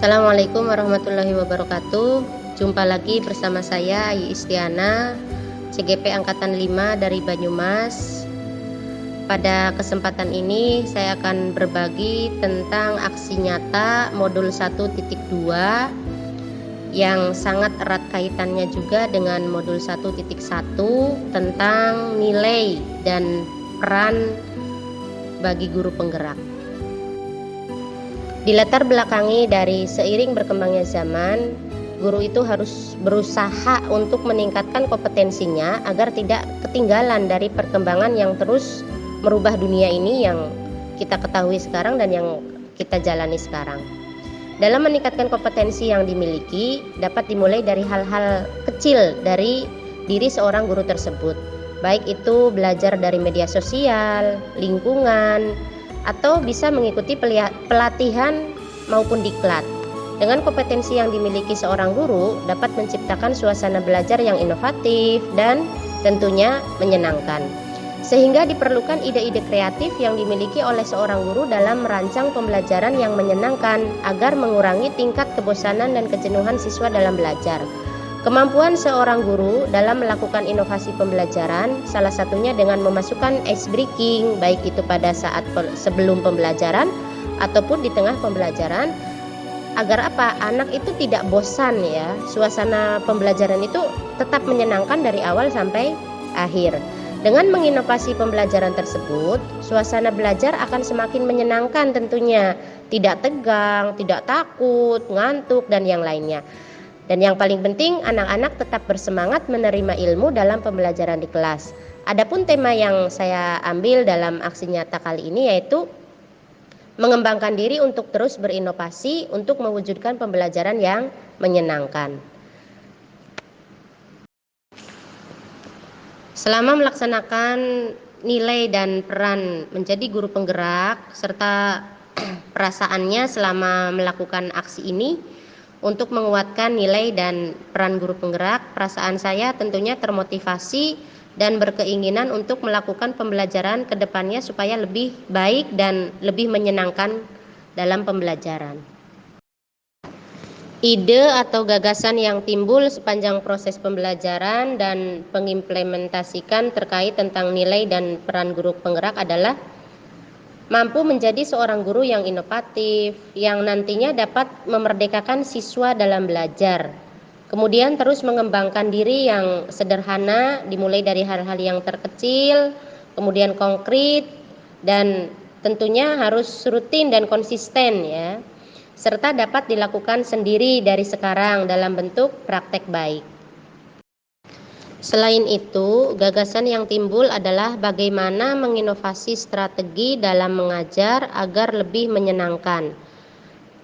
Assalamualaikum warahmatullahi wabarakatuh. Jumpa lagi bersama saya Ayi Istiana, CGP Angkatan 5 dari Banyumas. Pada kesempatan ini saya akan berbagi tentang aksi nyata modul 1.2 yang sangat erat kaitannya juga dengan modul 1.1 tentang nilai dan peran bagi guru penggerak. Dilatar belakangi dari seiring berkembangnya zaman, guru itu harus berusaha untuk meningkatkan kompetensinya agar tidak ketinggalan dari perkembangan yang terus merubah dunia ini yang kita ketahui sekarang dan yang kita jalani sekarang. Dalam meningkatkan kompetensi yang dimiliki dapat dimulai dari hal-hal kecil dari diri seorang guru tersebut, baik itu belajar dari media sosial, lingkungan, atau bisa mengikuti pelatihan maupun diklat. Dengan kompetensi yang dimiliki seorang guru dapat menciptakan suasana belajar yang inovatif dan tentunya menyenangkan. Sehingga diperlukan ide-ide kreatif yang dimiliki oleh seorang guru dalam merancang pembelajaran yang menyenangkan agar mengurangi tingkat kebosanan dan kejenuhan siswa dalam belajar. Kemampuan seorang guru dalam melakukan inovasi pembelajaran salah satunya dengan memasukkan ice breaking, baik itu pada saat sebelum pembelajaran ataupun di tengah pembelajaran, agar apa? Anak itu tidak bosan ya. Suasana pembelajaran itu tetap menyenangkan dari awal sampai akhir. Dengan menginovasi pembelajaran tersebut, suasana belajar akan semakin menyenangkan tentunya, tidak tegang, tidak takut, ngantuk dan yang lainnya. Dan yang paling penting, anak-anak tetap bersemangat menerima ilmu dalam pembelajaran di kelas. Adapun tema yang saya ambil dalam aksi nyata kali ini yaitu mengembangkan diri untuk terus berinovasi untuk mewujudkan pembelajaran yang menyenangkan. Selama melaksanakan nilai dan peran menjadi guru penggerak serta perasaannya selama melakukan aksi ini, untuk menguatkan nilai dan peran guru penggerak, perasaan saya tentunya termotivasi dan berkeinginan untuk melakukan pembelajaran ke depannya supaya lebih baik dan lebih menyenangkan dalam pembelajaran. Ide atau gagasan yang timbul sepanjang proses pembelajaran dan pengimplementasikan terkait tentang nilai dan peran guru penggerak adalah mampu menjadi seorang guru yang inovatif, yang nantinya dapat memerdekakan siswa dalam belajar. Kemudian terus mengembangkan diri yang sederhana, dimulai dari hal-hal yang terkecil, kemudian konkret, dan tentunya harus rutin dan konsisten ya. Serta dapat dilakukan sendiri dari sekarang dalam bentuk praktek baik. Selain itu, gagasan yang timbul adalah bagaimana menginovasi strategi dalam mengajar agar lebih menyenangkan,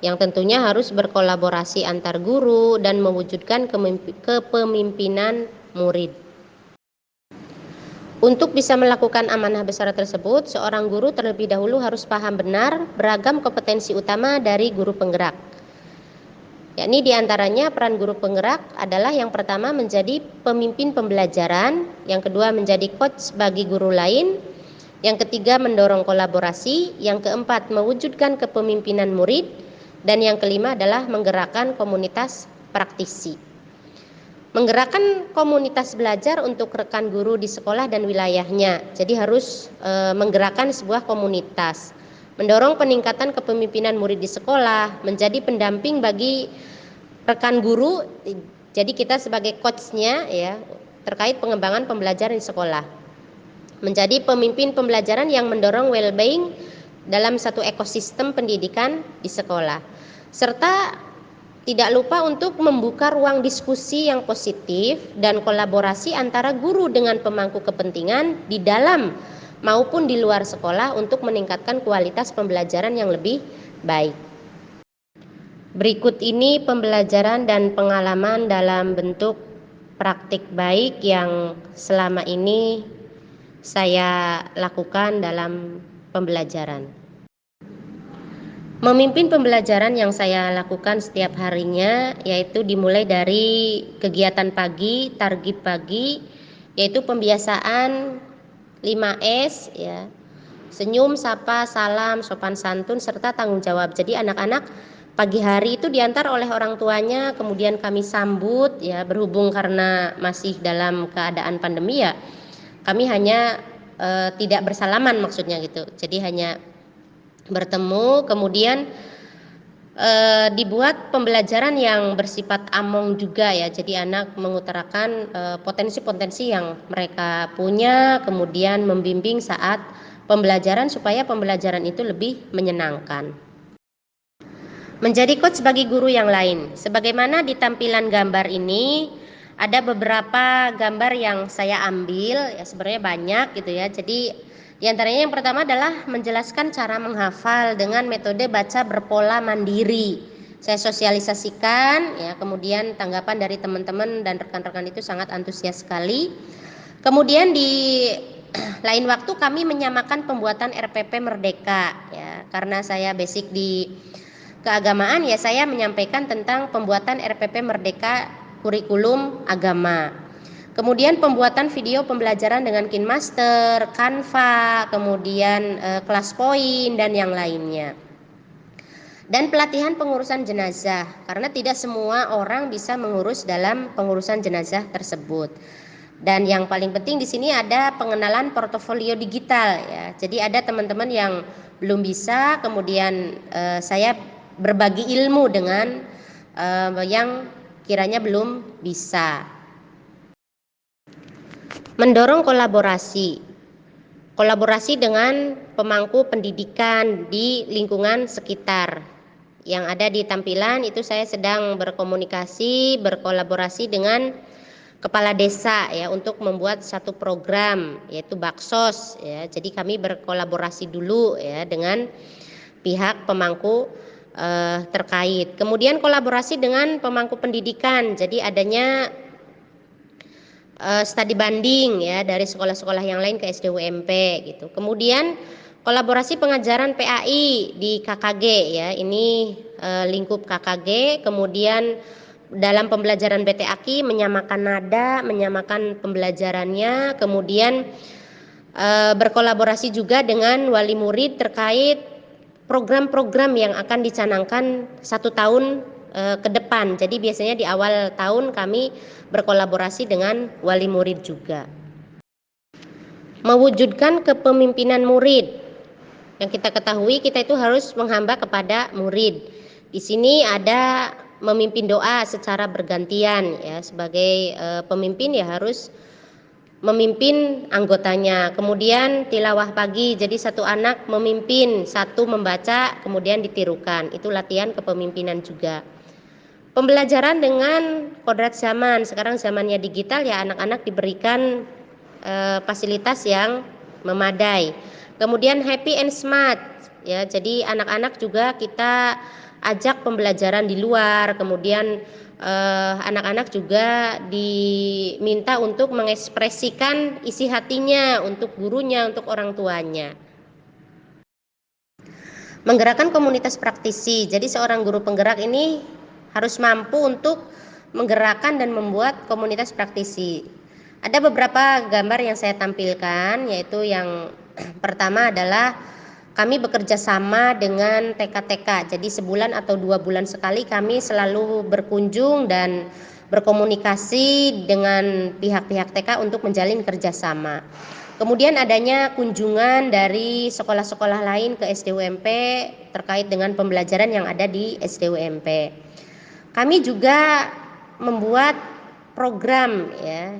yang tentunya harus berkolaborasi antar guru dan mewujudkan kepemimpinan murid. Untuk bisa melakukan amanah besar tersebut, seorang guru terlebih dahulu harus paham benar beragam kompetensi utama dari guru penggerak. Yakni diantaranya peran guru penggerak adalah yang pertama menjadi pemimpin pembelajaran, yang kedua menjadi coach bagi guru lain, yang ketiga mendorong kolaborasi, yang keempat mewujudkan kepemimpinan murid, dan yang kelima adalah menggerakkan komunitas praktisi. Menggerakkan komunitas belajar untuk rekan guru di sekolah dan wilayahnya, jadi harus menggerakkan sebuah komunitas. Mendorong peningkatan kepemimpinan murid di sekolah, menjadi pendamping bagi rekan guru, jadi kita sebagai coachnya ya terkait pengembangan pembelajaran di sekolah. Menjadi pemimpin pembelajaran yang mendorong well-being dalam satu ekosistem pendidikan di sekolah. Serta tidak lupa untuk membuka ruang diskusi yang positif dan kolaborasi antara guru dengan pemangku kepentingan di dalam maupun di luar sekolah untuk meningkatkan kualitas pembelajaran yang lebih baik. Berikut ini pembelajaran dan pengalaman dalam bentuk praktik baik yang selama ini saya lakukan dalam pembelajaran. Memimpin pembelajaran yang saya lakukan setiap harinya yaitu dimulai dari kegiatan pagi, target pagi, yaitu pembiasaan 5S ya. Senyum, sapa, salam, sopan santun serta tanggung jawab. Jadi anak-anak pagi hari itu diantar oleh orang tuanya, kemudian kami sambut ya, berhubung karena masih dalam keadaan pandemi ya, kami hanya tidak bersalaman maksudnya gitu. Jadi hanya bertemu, kemudian dibuat pembelajaran yang bersifat among juga ya. Jadi anak mengutarakan potensi-potensi yang mereka punya, kemudian membimbing saat pembelajaran supaya pembelajaran itu lebih menyenangkan. Menjadi coach bagi guru yang lain. Sebagaimana di tampilan gambar ini ada beberapa gambar yang saya ambil ya, sebenarnya banyak gitu ya. Jadi di antaranya yang pertama adalah menjelaskan cara menghafal dengan metode baca berpola mandiri. Saya sosialisasikan ya, kemudian tanggapan dari teman-teman dan rekan-rekan itu sangat antusias sekali. Kemudian di lain waktu kami menyamakan pembuatan RPP Merdeka ya, karena saya basic di keagamaan ya, saya menyampaikan tentang pembuatan RPP Merdeka kurikulum agama. Kemudian pembuatan video pembelajaran dengan KineMaster, Canva, kemudian kelas poin dan yang lainnya. Dan pelatihan pengurusan jenazah, karena tidak semua orang bisa mengurus dalam pengurusan jenazah tersebut. Dan yang paling penting di sini ada pengenalan portofolio digital ya. Jadi ada teman-teman yang belum bisa, kemudian saya berbagi ilmu dengan yang kiranya belum bisa. Mendorong kolaborasi. Kolaborasi dengan pemangku pendidikan di lingkungan sekitar. Yang ada di tampilan itu saya sedang berkolaborasi dengan kepala desa ya untuk membuat satu program yaitu Baksos ya. Jadi kami berkolaborasi dulu ya dengan pihak pemangku terkait. Kemudian kolaborasi dengan pemangku pendidikan. Jadi adanya studi banding ya dari sekolah-sekolah yang lain ke SDUMP gitu. Kemudian kolaborasi pengajaran PAI di KKG ya. Ini lingkup KKG, kemudian dalam pembelajaran BTAKI menyamakan nada, menyamakan pembelajarannya, kemudian berkolaborasi juga dengan wali murid terkait program-program yang akan dicanangkan 1 tahun ke depan. Jadi biasanya di awal tahun kami berkolaborasi dengan wali murid juga. Mewujudkan kepemimpinan murid. Yang kita ketahui, kita itu harus menghamba kepada murid. Di sini ada memimpin doa secara bergantian ya, sebagai pemimpin ya harus memimpin anggotanya. Kemudian tilawah pagi, jadi satu anak memimpin, satu membaca, kemudian ditirukan. Itu latihan kepemimpinan juga. Pembelajaran dengan kodrat zaman. Sekarang zamannya digital ya, anak-anak diberikan fasilitas yang memadai. Kemudian happy and smart ya, jadi anak-anak juga kita ajak pembelajaran di luar. Kemudian anak-anak juga diminta untuk mengekspresikan isi hatinya untuk gurunya, untuk orang tuanya. Menggerakkan komunitas praktisi. Jadi seorang guru penggerak ini harus mampu untuk menggerakkan dan membuat komunitas praktisi. Ada beberapa gambar yang saya tampilkan, yaitu yang pertama adalah kami bekerja sama dengan TK-TK. Jadi sebulan atau 2 bulan sekali kami selalu berkunjung dan berkomunikasi dengan pihak-pihak TK untuk menjalin kerjasama. Kemudian adanya kunjungan dari sekolah-sekolah lain ke SDUMP terkait dengan pembelajaran yang ada di SDUMP. Kami juga membuat program ya.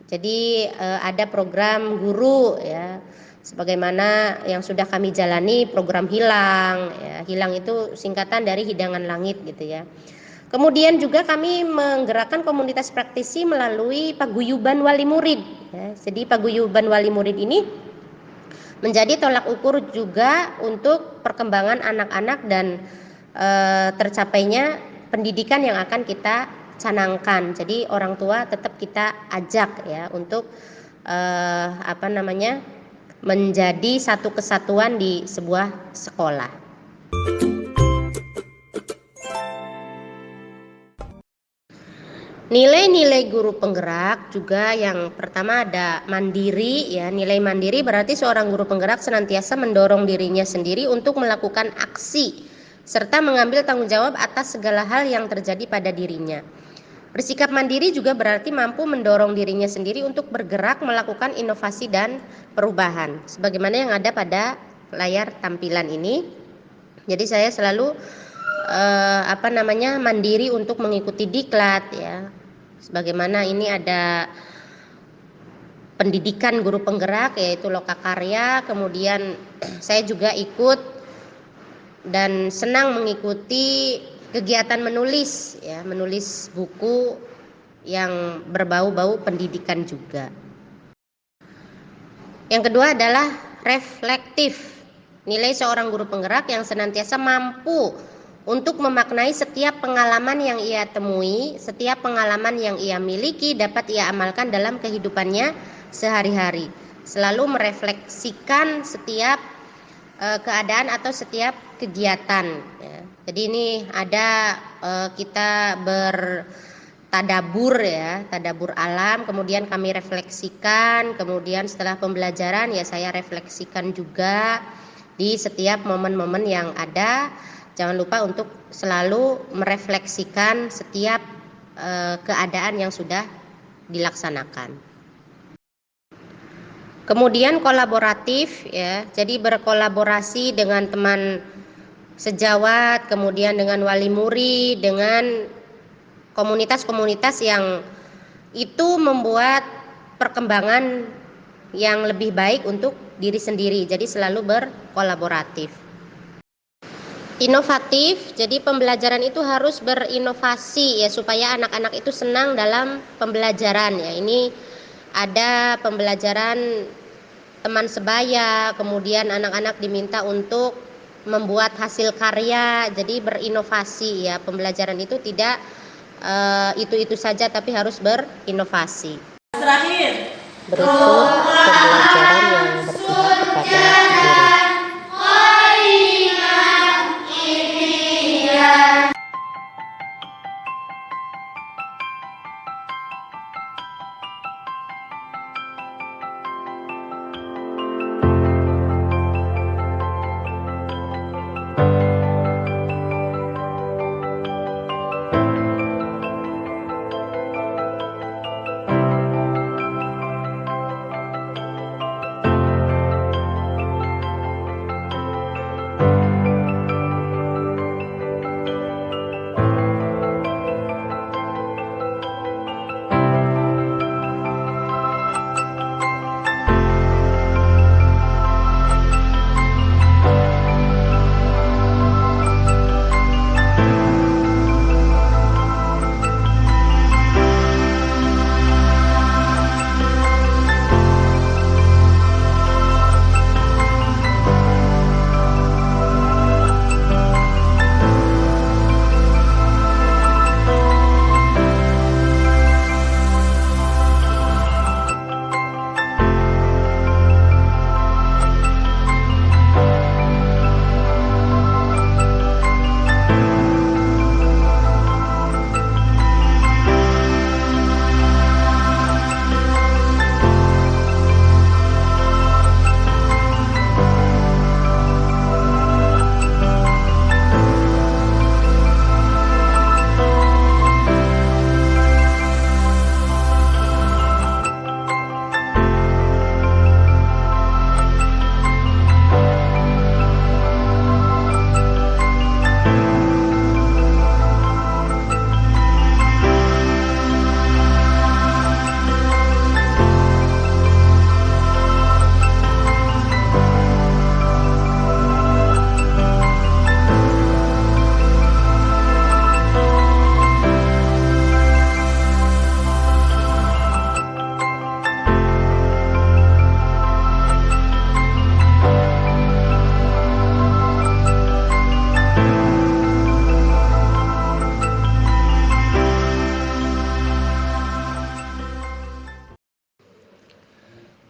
Jadi ada program guru ya, sebagaimana yang sudah kami jalani program Hilang ya. Hilang itu singkatan dari hidangan langit gitu ya. Kemudian juga kami menggerakkan komunitas praktisi melalui paguyuban wali murid ya. Jadi paguyuban wali murid ini menjadi tolak ukur juga untuk perkembangan anak-anak dan tercapainya pendidikan yang akan kita canangkan. Jadi orang tua tetap kita ajak ya untuk menjadi satu kesatuan di sebuah sekolah. Nilai-nilai guru penggerak juga yang pertama ada mandiri ya. Nilai mandiri berarti seorang guru penggerak senantiasa mendorong dirinya sendiri untuk melakukan aksi serta mengambil tanggung jawab atas segala hal yang terjadi pada dirinya. Bersikap mandiri juga berarti mampu mendorong dirinya sendiri untuk bergerak melakukan inovasi dan perubahan. Sebagaimana yang ada pada layar tampilan ini. Jadi saya selalu mandiri untuk mengikuti diklat ya. Sebagaimana ini ada pendidikan guru penggerak yaitu Lokakarya, kemudian saya juga ikut dan senang mengikuti kegiatan menulis ya, menulis buku yang berbau-bau pendidikan juga. Yang kedua adalah reflektif. Nilai seorang guru penggerak yang senantiasa mampu untuk memaknai setiap pengalaman yang ia temui, setiap pengalaman yang ia miliki dapat ia amalkan dalam kehidupannya sehari-hari. Selalu merefleksikan setiap keadaan atau setiap kegiatan. Ya. Jadi ini ada kita bertadabur ya, tadabur alam, kemudian kami refleksikan, kemudian setelah pembelajaran ya saya refleksikan juga di setiap momen-momen yang ada. Jangan lupa untuk selalu merefleksikan setiap keadaan yang sudah dilaksanakan. Kemudian kolaboratif ya, jadi berkolaborasi dengan teman sejawat, kemudian dengan wali murid, dengan komunitas-komunitas yang itu membuat perkembangan yang lebih baik untuk diri sendiri. Jadi selalu berkolaboratif. Inovatif, jadi pembelajaran itu harus berinovasi ya supaya anak-anak itu senang dalam pembelajaran ya. Ini ada pembelajaran teman sebaya, kemudian anak-anak diminta untuk membuat hasil karya, jadi berinovasi ya. Pembelajaran itu tidak itu-itu saja tapi harus berinovasi. Terakhir, berikut pembelajaran yang berpihak kepada diri.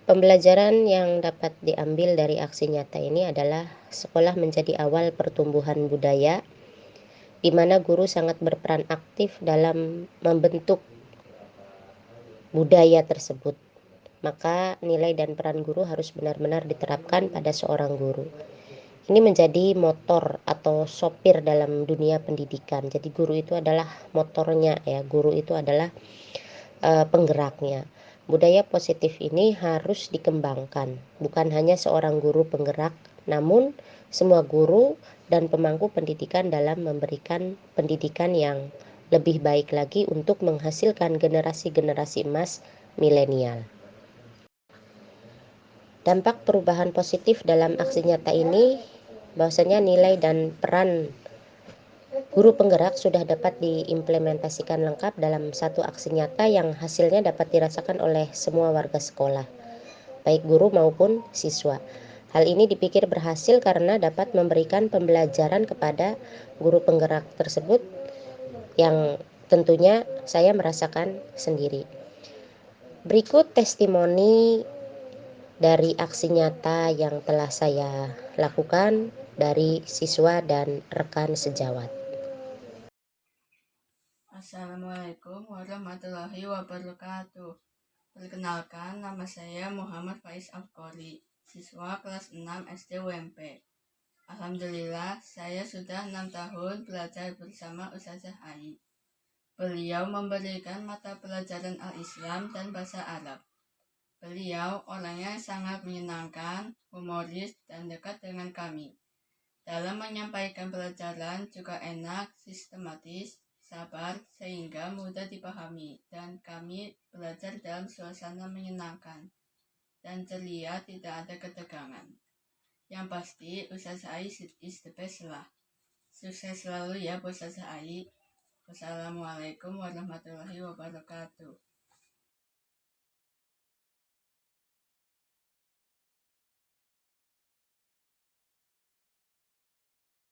Pembelajaran yang dapat diambil dari aksi nyata ini adalah sekolah menjadi awal pertumbuhan budaya, di mana guru sangat berperan aktif dalam membentuk budaya tersebut. Maka nilai dan peran guru harus benar-benar diterapkan pada seorang guru. Ini menjadi motor atau sopir dalam dunia pendidikan. Jadi guru itu adalah motornya ya, guru itu adalah penggeraknya. Budaya positif ini harus dikembangkan, bukan hanya seorang guru penggerak, namun semua guru dan pemangku pendidikan dalam memberikan pendidikan yang lebih baik lagi untuk menghasilkan generasi-generasi emas milenial. Dampak perubahan positif dalam aksi nyata ini bahwasanya nilai dan peran guru penggerak sudah dapat diimplementasikan lengkap dalam satu aksi nyata yang hasilnya dapat dirasakan oleh semua warga sekolah, baik guru maupun siswa. Hal ini dipikir berhasil karena dapat memberikan pembelajaran kepada guru penggerak tersebut yang tentunya saya merasakan sendiri. Berikut testimoni dari aksi nyata yang telah saya lakukan dari siswa dan rekan sejawat. Assalamualaikum warahmatullahi wabarakatuh. Perkenalkan, nama saya Muhammad Faiz Afkori, siswa kelas 6 SD UMP. Alhamdulillah, saya sudah 6 tahun belajar bersama Ustazah Ai. Beliau memberikan mata pelajaran Al-Islam dan bahasa Arab. Beliau orangnya sangat menyenangkan, humoris, dan dekat dengan kami. Dalam menyampaikan pelajaran juga enak, sistematis, sabar, sehingga mudah dipahami, dan kami belajar dalam suasana menyenangkan dan ceria, tidak ada ketegangan. Yang pasti, Ustazah Ai is the best lah. Sukses selalu ya Ustazah Ai. Wassalamualaikum warahmatullahi wabarakatuh.